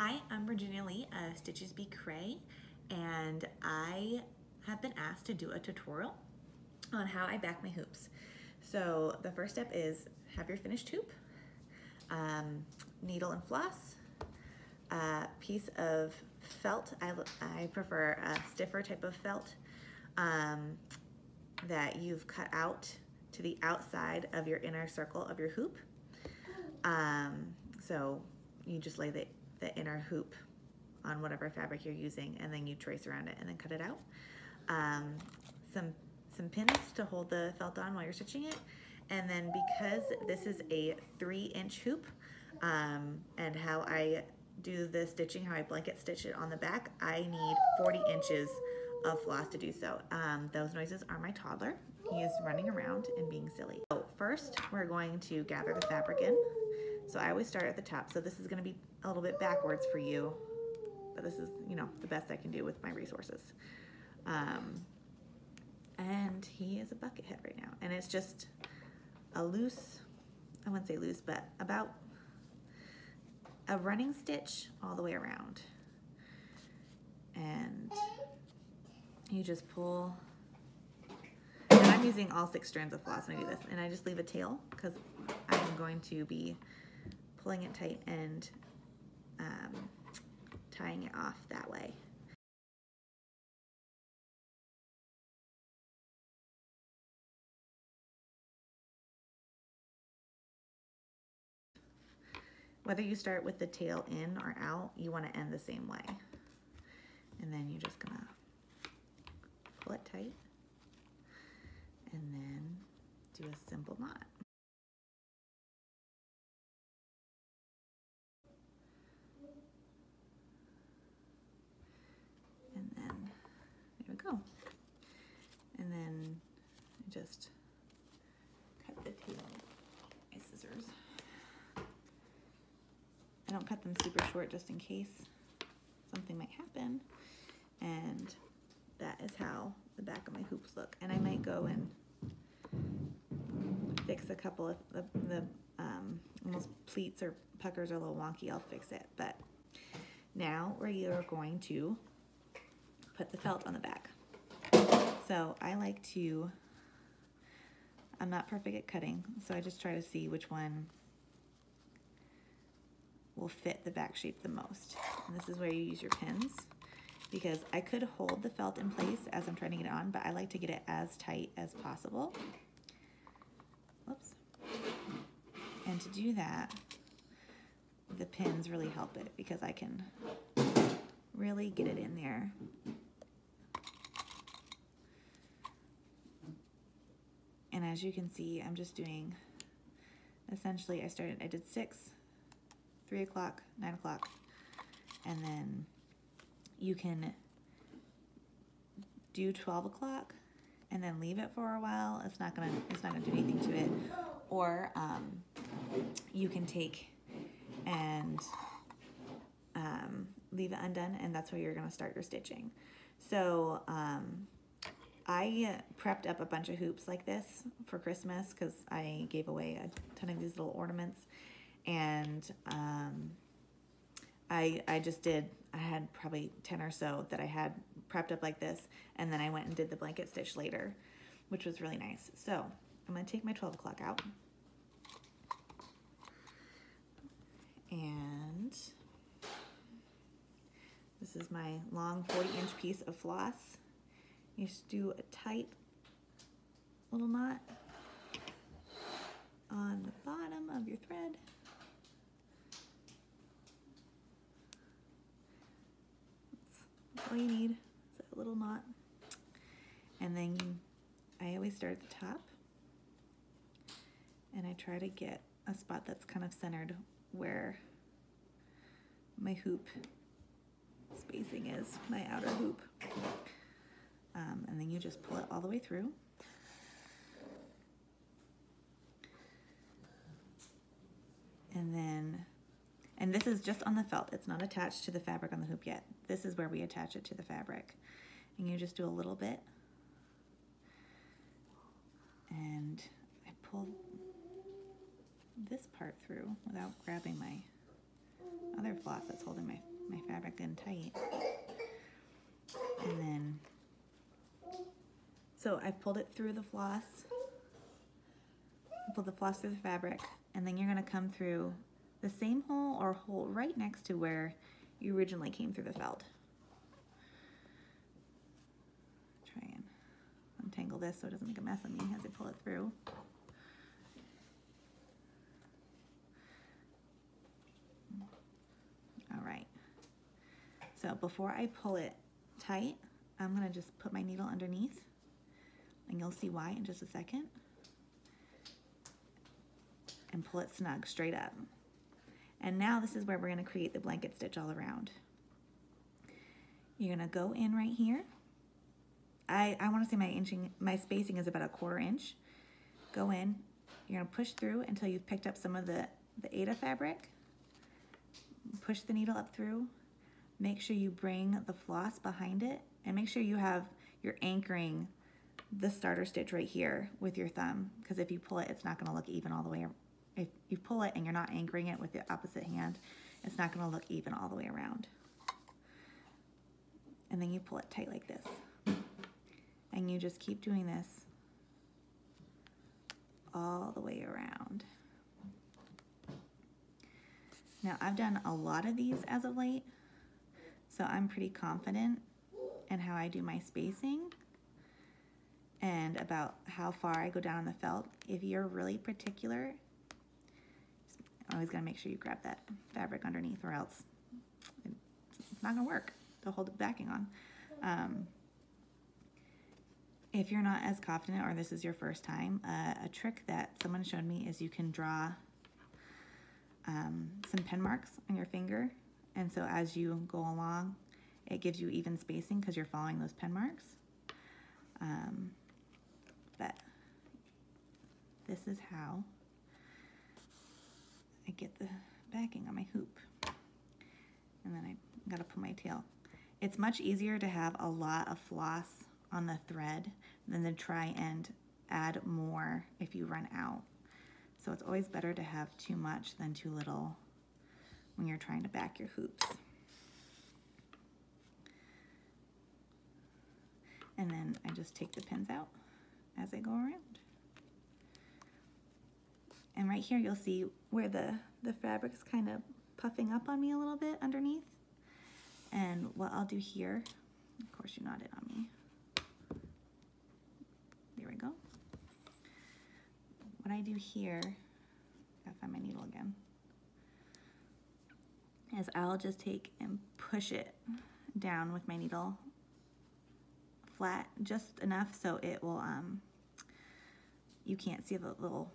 Hi, I'm Virginia Lee of Stitches Be Cray, and I have been asked to do a tutorial on how I back my hoops. So the first step is have your finished hoop, needle and floss, a piece of felt. I prefer a stiffer type of felt that you've cut out to the outside of your inner circle of your hoop. So you just lay the inner hoop on whatever fabric you're using, and then you trace around it and then cut it out. Some pins to hold the felt on while you're stitching it, and then because this is a 3-inch hoop, and how I do the stitching, how I blanket stitch it on the back, I need 40 inches of floss to do so. Those noises are my toddler. He is running around and being silly. So first, we're going to gather the fabric in. So I always start at the top. So this is going to be a little bit backwards for you, but this is, the best I can do with my resources. And he is a bucket head right now. And it's just a loose, I wouldn't say loose, but about a running stitch all the way around. And you just pull, and I'm using all 6 strands of floss when I do this, and I just leave a tail because I'm going to be pulling it tight and tying it off that way. Whether you start with the tail in or out, you want to end the same way. And then you're just gonna pull it tight and then do a simple knot. And then there we go. And then just cut the tail with my scissors. I don't cut them super short just in case something might happen. And that is how the back of my hoops look. And I might go and fix a couple of the almost pleats or puckers are a little wonky. I'll fix it. But now we are going to put the felt on the back. So I like to, I'm not perfect at cutting, so I just try to see which one will fit the back shape the most. And this is where you use your pins, because I could hold the felt in place as I'm trying to get it on, but I like to get it as tight as possible. Whoops. And to do that, the pins really help it because I can really get it in there. And as you can see, I'm just doing, essentially I did 6, 3 o'clock, 9 o'clock, and then you can do 12 o'clock and then leave it for a while. It's not gonna do anything to it. Or you can take and leave it undone, and that's where you're gonna start your stitching. So I prepped up a bunch of hoops like this for Christmas because I gave away a ton of these little ornaments. And I just did, I had probably 10 or so that I had prepped up like this, and then I went and did the blanket stitch later, which was really nice. So I'm gonna take my 12 o'clock out, and this is my long 40-inch piece of floss. You just do a tight little knot on the bottom of your thread. That's all you need, is a little knot. And then I always start at the top, and I try to get a spot that's kind of centered where my hoop spacing is, my outer hoop. And then you just pull it all the way through. And this is just on the felt. It's not attached to the fabric on the hoop yet. This is where we attach it to the fabric. And you just do a little bit. And I pull this part through without grabbing my other floss that's holding my fabric in tight. And then, so I've pulled it through the floss, pull the floss through the fabric, and then you're gonna come through the same hole or hole right next to where you originally came through the felt. Try and untangle this so it doesn't make a mess of me as I pull it through. All right, so before I pull it tight, I'm gonna just put my needle underneath, and you'll see why in just a second, and pull it snug straight up. And now this is where we're gonna create the blanket stitch all around. You're gonna go in right here. I wanna say my spacing is about 1/4 inch. Go in, you're gonna push through until you've picked up some of the Aida fabric. Push the needle up through. Make sure you bring the floss behind it, and make sure you're anchoring the starter stitch right here with your thumb, because if you pull it, it's not gonna look even all the way around. If you pull it and you're not anchoring it with the opposite hand, it's not gonna look even all the way around. And then you pull it tight like this. And you just keep doing this all the way around. Now, I've done a lot of these as of late, so I'm pretty confident in how I do my spacing and about how far I go down on the felt. If you're really particular, always gotta make sure you grab that fabric underneath, or else it's not gonna work to hold the backing on. If you're not as confident, or this is your first time, a trick that someone showed me is you can draw some pen marks on your finger, and so as you go along, it gives you even spacing because you're following those pen marks. But this is how I get the backing on my hoop. And then I gotta put my tail. It's much easier to have a lot of floss on the thread than to try and add more if you run out. So it's always better to have too much than too little when you're trying to back your hoops. And then I just take the pins out as I go around. And right here you'll see where the fabric's kind of puffing up on me a little bit underneath. And what I'll do here, of course you're not it on me. There we go. What I do here, gotta find my needle again, is I'll just take and push it down with my needle flat, just enough so it will, you can't see the little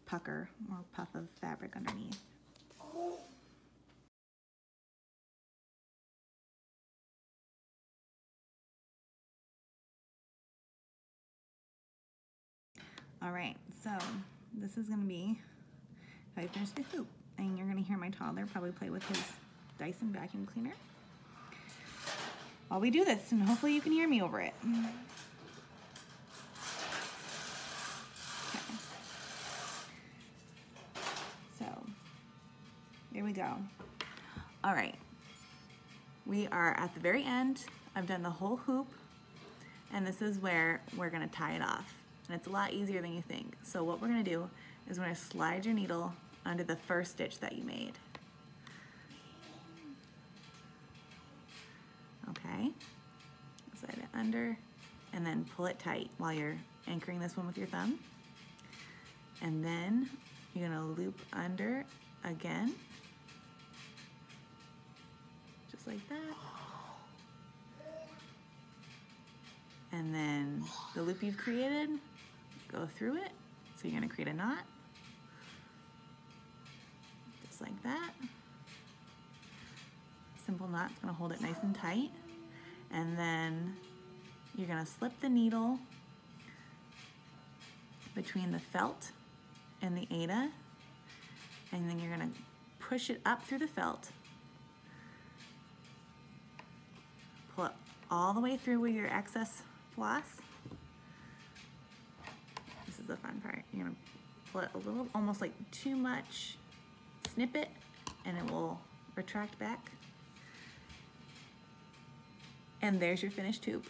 pucker or puff of fabric underneath. All right, so this is gonna be how I finish the hoop. And you're gonna hear my toddler probably play with his Dyson vacuum cleaner while we do this, and hopefully you can hear me over it. Okay. So, there we go. All right, we are at the very end. I've done the whole hoop, and this is where we're gonna tie it off. And it's a lot easier than you think. So what we're gonna do is we're gonna slide your needle under the first stitch that you made. Okay, slide it under, and then pull it tight while you're anchoring this one with your thumb. And then you're gonna loop under again, just like that. And then the loop you've created, go through it. So you're gonna create a knot, just like that. Simple knot's gonna hold it nice and tight. And then you're gonna slip the needle between the felt and the Aida, and then you're gonna push it up through the felt, pull it all the way through with your excess floss. This is the fun part. You're gonna pull it a little, almost like too much, snip it, and it will retract back. And there's your finished hoop.